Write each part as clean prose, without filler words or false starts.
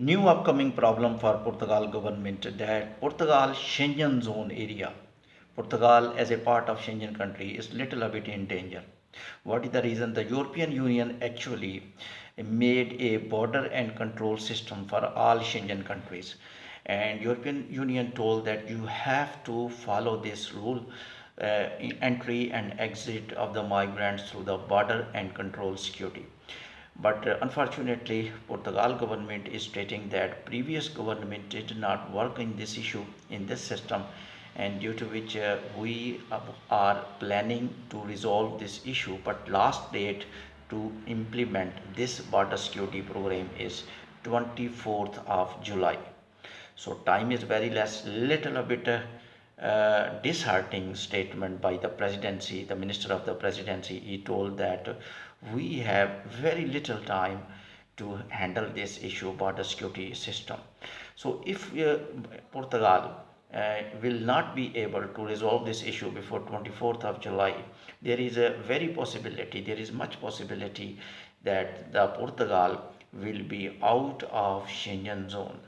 New upcoming problem for Portugal government that Portugal Schengen zone area. Portugal as a part of Schengen country is little a bit in danger. What is the reason? The European Union actually made a border and control system for all Schengen countries, and European Union told that you have to follow this rule, entry and exit of the migrants through the border and control security. But unfortunately, Portugal government is stating that previous government did not work in this issue in this system, and due to which we are planning to resolve this issue. But last date to implement this border security program is 24th of July. So time is very less, little a bit disheartening statement by the presidency, the minister of the presidency. He told that we have very little time to handle this issue about the security system. So if Portugal will not be able to resolve this issue before 24th of July, there is a very possibility, there is much possibility that the Portugal will be out of Schengen zone.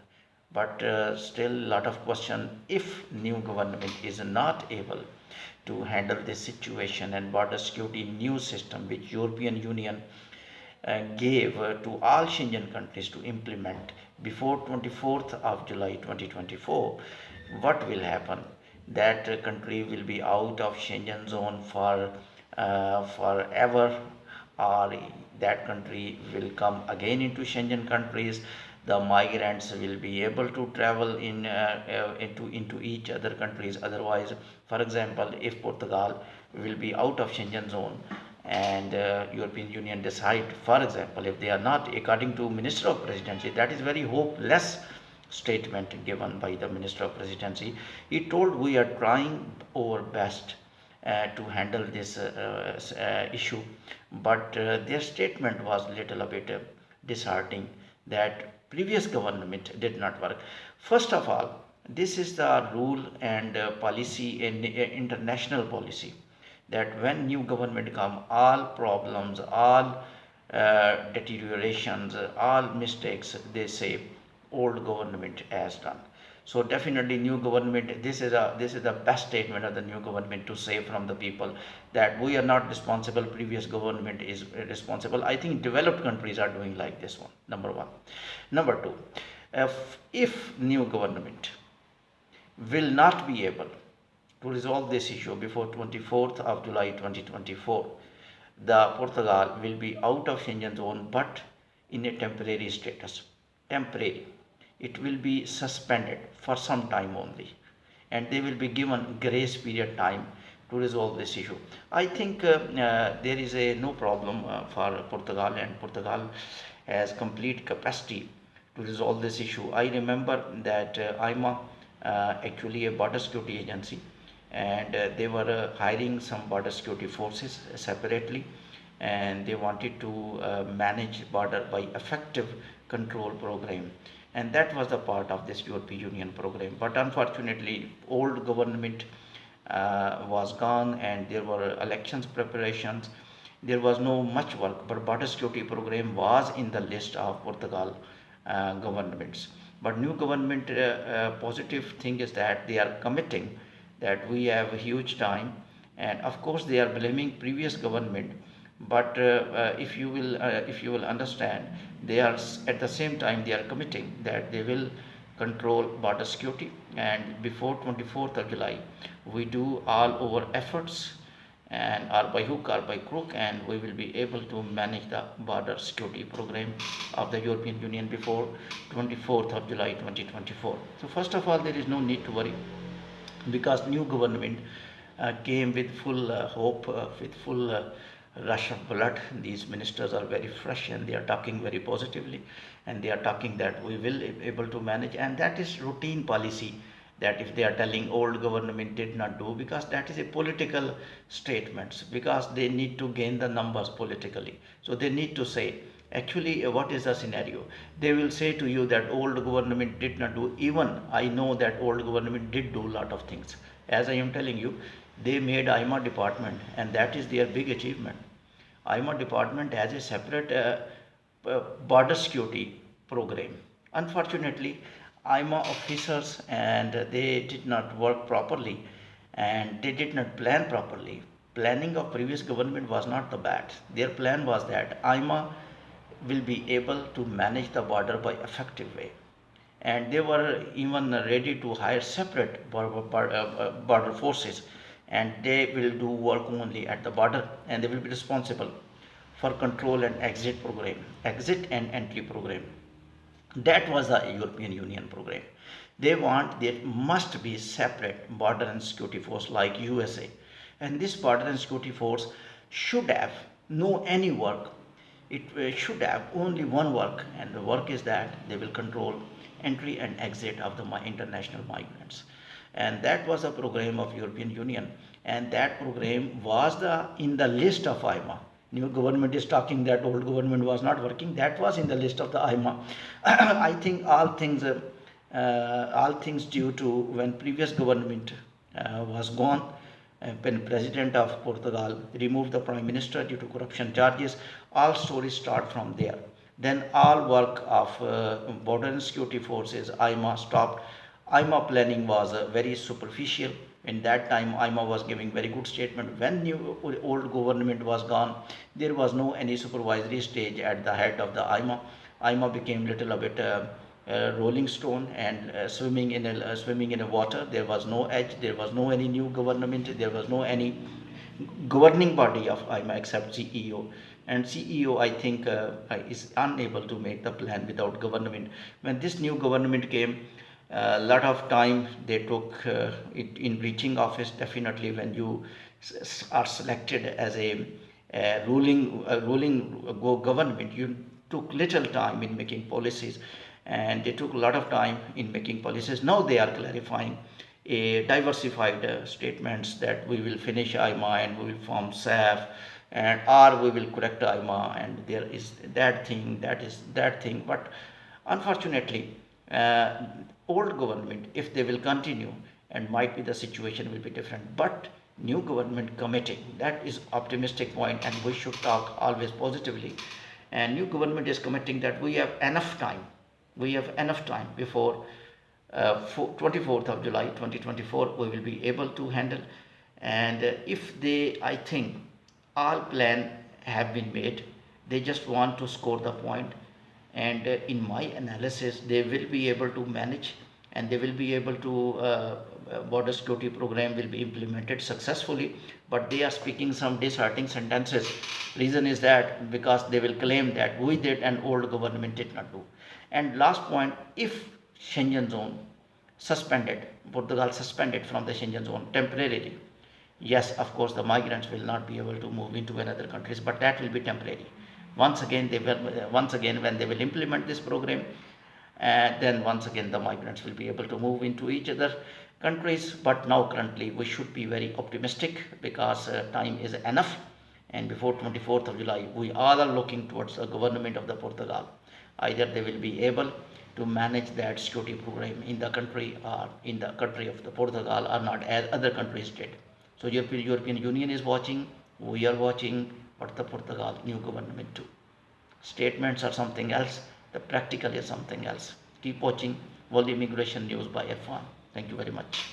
But still lot of question, if new government is not able to handle this situation and border security new system which European Union gave to all Schengen countries to implement before 24th of July 2024, what will happen? That country will be out of Schengen zone for forever, or that country will come again into Schengen countries. The migrants will be able to travel into each other countries. Otherwise, for example, if Portugal will be out of Schengen zone and European Union decide, for example, if they are not, according to Minister of Presidency, that is very hopeless statement given by the Minister of Presidency. He told we are trying our best to handle this issue, but their statement was little a bit disheartening that previous government did not work. First of all, this is the rule and policy and international policy that when new government come, all problems, all deteriorations, all mistakes, they say old government has done. So definitely new government, this is the best statement of the new government to say from the people that we are not responsible, previous government is responsible. I think developed countries are doing like this one, number one. Number two, if new government will not be able to resolve this issue before 24th of July 2024, the Portugal will be out of Schengen zone but in a temporary status. Temporary. It will be suspended for some time only, and they will be given grace period time to resolve this issue. I think there is no problem for Portugal, and Portugal has complete capacity to resolve this issue. I remember that AIMA, actually a border security agency, and they were hiring some border security forces separately, and they wanted to manage border by effective control program, and that was the part of this European Union program. But unfortunately, old government was gone, and there were elections preparations. There was no much work, but border security program was in the list of Portugal governments. But new government positive thing is that they are committing that we have a huge time, and of course they are blaming previous government. But if you will understand, they are at the same time they are committing that they will control border security, and before 24th of July we do all our efforts, and or by hook or by crook, and we will be able to manage the border security program of the European Union before 24th of July 2024. So first of all, there is no need to worry, because new government came with full hope, with full rush of blood. These ministers are very fresh, and they are talking very positively, and they are talking that we will be able to manage, and that is routine policy. That if they are telling old government did not do, because that is a political statements, because they need to gain the numbers politically, so they need to say actually what is the scenario. They will say to you that old government did not do. Even I know that old government did do a lot of things. As I am telling you, they made AIMA department, and that is their big achievement. AIMA department has a separate border security program Unfortunately, AIMA officers and they did not work properly and they did not plan properly. Planning of previous government was not the bad. Their plan was that AIMA will be able to manage the border by effective way, and they were even ready to hire separate border forces, and they will do work only at the border, and they will be responsible for control and exit and entry program. That was the European Union program. They want there must be separate border and security force like USA, and this border and security force should have no any work. It should have only one work, and the work is that they will control entry and exit of the international migrants. And that was a program of European Union, and that program was the in the list of AIMA. New government is talking that old government was not working. That was in the list of the AIMA. I think all things due to when previous government was gone, when president of Portugal removed the prime minister due to corruption charges, all stories start from there. Then all work of border and security forces AIMA stopped. AIMA planning was very superficial. In that time, AIMA was giving very good statement. When new old government was gone, there was no any supervisory stage at the head of the AIMA. AIMA became little a bit rolling stone and swimming in a water. There was no edge. There was no any new government. There was no any governing body of AIMA except CEO. And CEO, I think, is unable to make the plan without government. When this new government came, a lot of time they took in reaching office. Definitely, when you are selected as a ruling government, you took little time in making policies, and they took a lot of time in making policies. Now they are clarifying a diversified statements that we will finish AIMA and we will form SAF, and or we will correct AIMA, and there is that thing, that is that thing. But unfortunately, old government, if they will continue, and might be the situation will be different. But new government committing, that is optimistic point, and we should talk always positively. And new government is committing that we have enough time. We have enough time before 24th of July 2024 we will be able to handle. And if they, I think all plan have been made, they just want to score the point. And in my analysis they will be able to manage, and they will be able to border security program will be implemented successfully. But they are speaking some disheartening sentences. Reason is that because they will claim that we did and old government did not do. And last point, if Schengen zone suspended, Portugal suspended from the Schengen zone temporarily, yes, of course the migrants will not be able to move into another countries, but that will be temporary. Once again when they will implement this program, then once again the migrants will be able to move into each other countries. But now currently we should be very optimistic because time is enough, and before 24th of July we all are looking towards the government of the Portugal. Either they will be able to manage that security program in the country or in the country of the Portugal, or not as other countries did. So European Union is watching, we are watching, but the Portugal new government too. Statements are something else, the practical is something else. Keep watching World Immigration News by Irfan. Thank you very much.